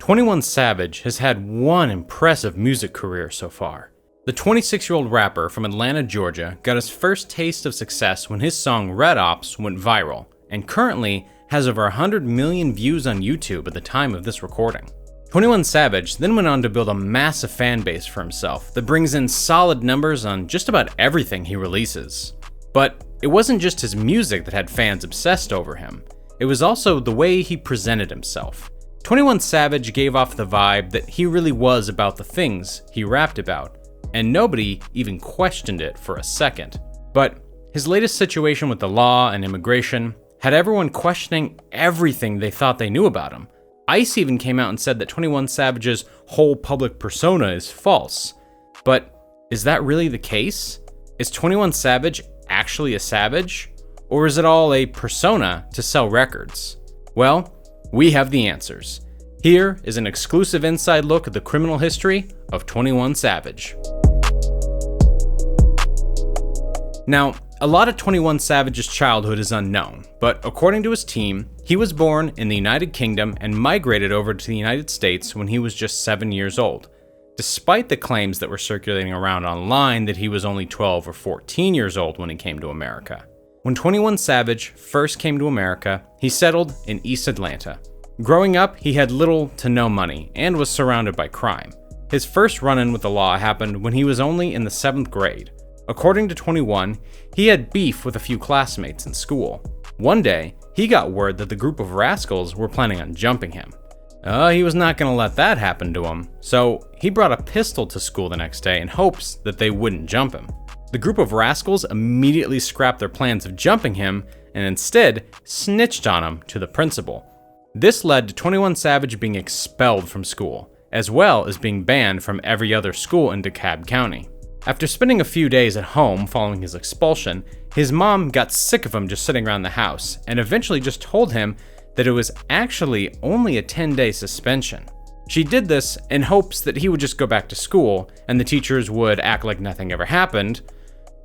21 Savage has had one impressive music career so far. The 26-year-old rapper from Atlanta, Georgia got his first taste of success when his song Red Opps went viral, and currently has over 100 million views on YouTube at the time of this recording. 21 Savage then went on to build a massive fan base for himself that brings in solid numbers on just about everything he releases. But it wasn't just his music that had fans obsessed over him, it was also the way he presented himself. 21 Savage gave off the vibe that he really was about the things he rapped about, and nobody even questioned it for a second. But his latest situation with the law and immigration had everyone questioning everything they thought they knew about him. ICE even came out and said that 21 Savage's whole public persona is false. But is that really the case? Is 21 Savage actually a savage? Or is it all a persona to sell records? Well, we have the answers. Here is an exclusive inside look at the criminal history of 21 Savage. Now, a lot of 21 Savage's childhood is unknown, but according to his team, he was born in the United Kingdom and migrated over to the United States when he was just 7 years old, despite the claims that were circulating around online that he was only 12 or 14 years old when he came to America. When 21 Savage first came to America, he settled in East Atlanta. Growing up, he had little to no money and was surrounded by crime. His first run-in with the law happened when he was only in the 7th grade. According to 21, he had beef with a few classmates in school. One day, he got word that the group of rascals were planning on jumping him. He was not going to let that happen to him, so he brought a pistol to school the next day in hopes that they wouldn't jump him. The group of rascals immediately scrapped their plans of jumping him and instead snitched on him to the principal. This led to 21 Savage being expelled from school, as well as being banned from every other school in DeKalb County. After spending a few days at home following his expulsion, his mom got sick of him just sitting around the house and eventually just told him that it was actually only a 10-day suspension. She did this in hopes that he would just go back to school and the teachers would act like nothing ever happened,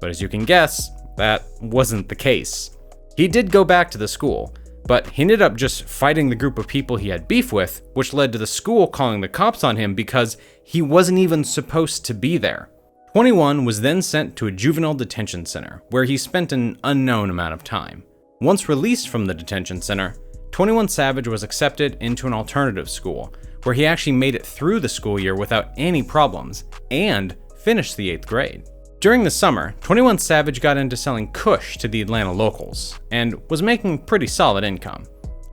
but as you can guess, that wasn't the case. He did go back to the school, but he ended up just fighting the group of people he had beef with, which led to the school calling the cops on him because he wasn't even supposed to be there. 21 was then sent to a juvenile detention center, where he spent an unknown amount of time. Once released from the detention center, 21 Savage was accepted into an alternative school, where he actually made it through the school year without any problems, and finished the 8th grade. During the summer, 21 Savage got into selling Kush to the Atlanta locals, and was making pretty solid income.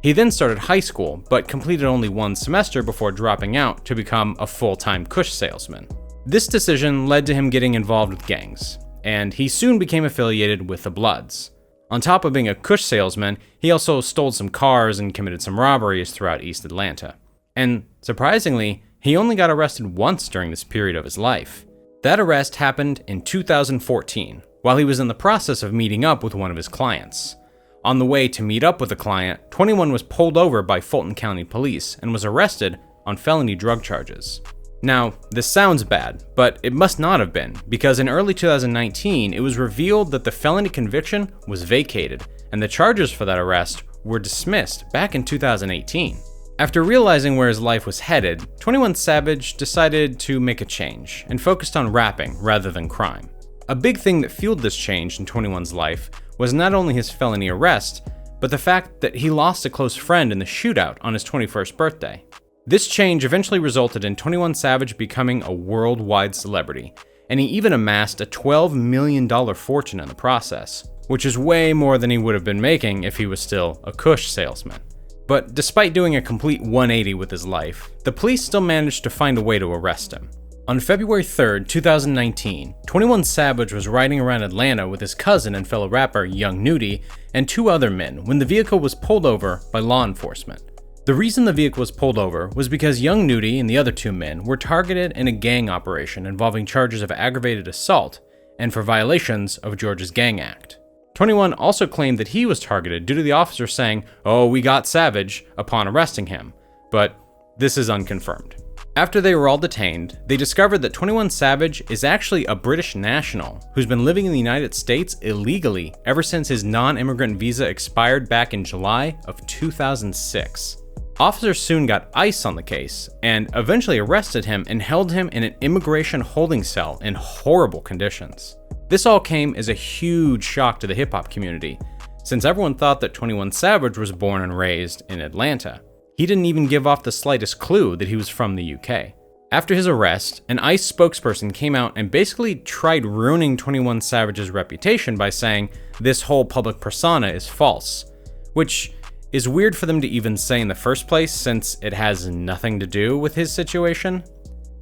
He then started high school, but completed only one semester before dropping out to become a full-time Kush salesman. This decision led to him getting involved with gangs, and he soon became affiliated with the Bloods. On top of being a Kush salesman, he also stole some cars and committed some robberies throughout East Atlanta. And surprisingly, he only got arrested once during this period of his life. That arrest happened in 2014, while he was in the process of meeting up with one of his clients. On the way to meet up with the client, 21 was pulled over by Fulton County Police and was arrested on felony drug charges. Now, this sounds bad, but it must not have been, because in early 2019, it was revealed that the felony conviction was vacated, and the charges for that arrest were dismissed back in 2018. After realizing where his life was headed, 21 Savage decided to make a change, and focused on rapping rather than crime. A big thing that fueled this change in 21's life was not only his felony arrest, but the fact that he lost a close friend in the shootout on his 21st birthday. This change eventually resulted in 21 Savage becoming a worldwide celebrity, and he even amassed a $12 million fortune in the process, which is way more than he would have been making if he was still a Kush salesman. But despite doing a complete 180 with his life, the police still managed to find a way to arrest him. On February 3rd, 2019, 21 Savage was riding around Atlanta with his cousin and fellow rapper Young Nudy and 2 other men when the vehicle was pulled over by law enforcement. The reason the vehicle was pulled over was because Young Nudy and the other 2 men were targeted in a gang operation involving charges of aggravated assault and for violations of Georgia's Gang Act. 21 also claimed that he was targeted due to the officer saying, "Oh, we got Savage," upon arresting him, but this is unconfirmed. After they were all detained, they discovered that 21 Savage is actually a British national who's been living in the United States illegally ever since his non-immigrant visa expired back in July of 2006. Officers soon got ICE on the case and eventually arrested him and held him in an immigration holding cell in horrible conditions. This all came as a huge shock to the hip-hop community, since everyone thought that 21 Savage was born and raised in Atlanta. He didn't even give off the slightest clue that he was from the UK. After his arrest, an ICE spokesperson came out and basically tried ruining 21 Savage's reputation by saying this whole public persona is false, which is weird for them to even say in the first place since it has nothing to do with his situation.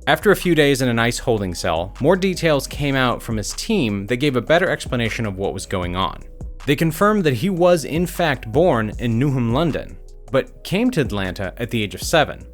After a few days in an ICE holding cell, more details came out from his team that gave a better explanation of what was going on. They confirmed that he was in fact born in Newham, London, but came to Atlanta at the age of 7.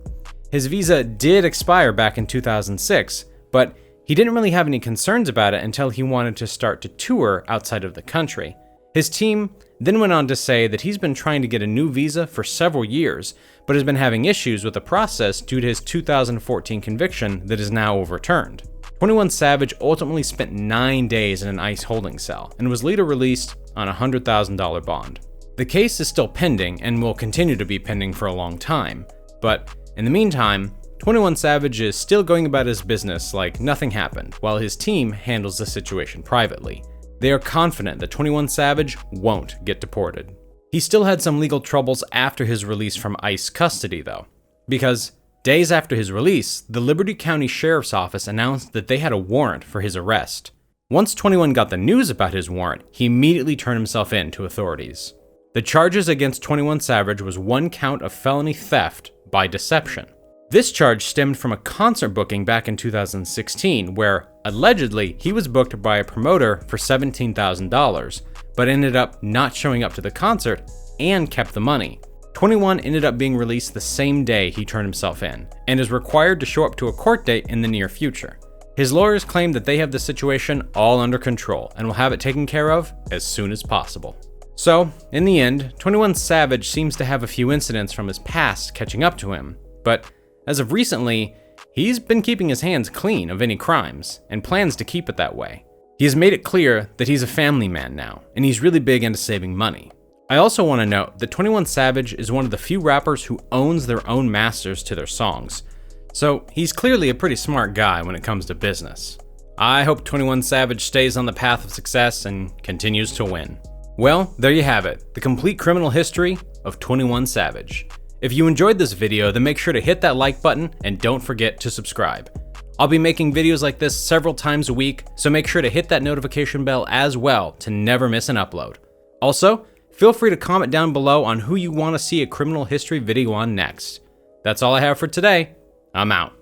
His visa did expire back in 2006, but he didn't really have any concerns about it until he wanted to start to tour outside of the country. His team then went on to say that he's been trying to get a new visa for several years, but has been having issues with the process due to his 2014 conviction that is now overturned. 21 Savage ultimately spent 9 days in an ICE holding cell and was later released on a $100,000 bond. The case is still pending and will continue to be pending for a long time, but in the meantime, 21 Savage is still going about his business like nothing happened, while his team handles the situation privately. They are confident that 21 Savage won't get deported. He still had some legal troubles after his release from ICE custody though, because days after his release, the Liberty County Sheriff's Office announced that they had a warrant for his arrest. Once 21 got the news about his warrant, he immediately turned himself in to authorities. The charges against 21 Savage was 1 count of felony theft by deception. This charge stemmed from a concert booking back in 2016 where, allegedly, he was booked by a promoter for $17,000, but ended up not showing up to the concert and kept the money. 21 ended up being released the same day he turned himself in, and is required to show up to a court date in the near future. His lawyers claim that they have the situation all under control and will have it taken care of as soon as possible. So, in the end, 21 Savage seems to have a few incidents from his past catching up to him, but as of recently, he's been keeping his hands clean of any crimes and plans to keep it that way. He has made it clear that he's a family man now, and he's really big into saving money. I also want to note that 21 Savage is one of the few rappers who owns their own masters to their songs, so he's clearly a pretty smart guy when it comes to business. I hope 21 Savage stays on the path of success and continues to win. Well, there you have it, the complete criminal history of 21 Savage. If you enjoyed this video, then make sure to hit that like button and don't forget to subscribe. I'll be making videos like this several times a week, so make sure to hit that notification bell as well to never miss an upload. Also, feel free to comment down below on who you want to see a criminal history video on next. That's all I have for today. I'm out.